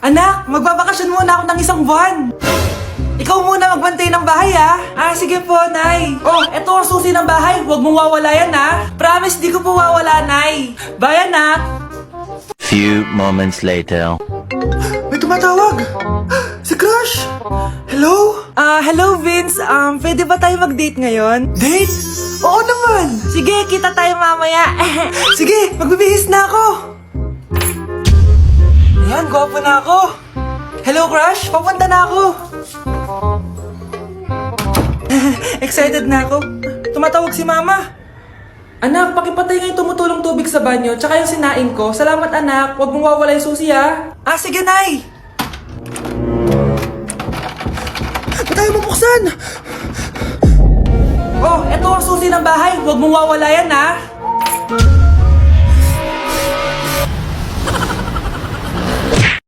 Anak, magbabakasyon muna ako ng isang buwan. Ikaw muna magbantay ng bahay, ha? Sige po, Nay. Oh, eto ang susi ng bahay. Huwag mong wawala yan, ha? Promise, di ko po wawala, Nay. Bye, anak. Few moments later. May tumatawag. Si Crush. Hello? Hello, Vince. Pwede ba tayo mag-date ngayon? Date? Oo naman. Sige, kita tayo mamaya. Sige, magbibihis na ako. Ayan, gwapo na ako. Hello, Crush. Papunta na ako. Excited na ako. Tumatawag si Mama. Anak, pakipatay nga yung tumutulong tubig sa banyo, tsaka yung sinain ko. Salamat, anak. Huwag mong wawala yung susi, ha? Sige, Nay. Ba't tayo mabuksan? Oh, eto ang susi ng bahay. Huwag mong wawala yan, ha?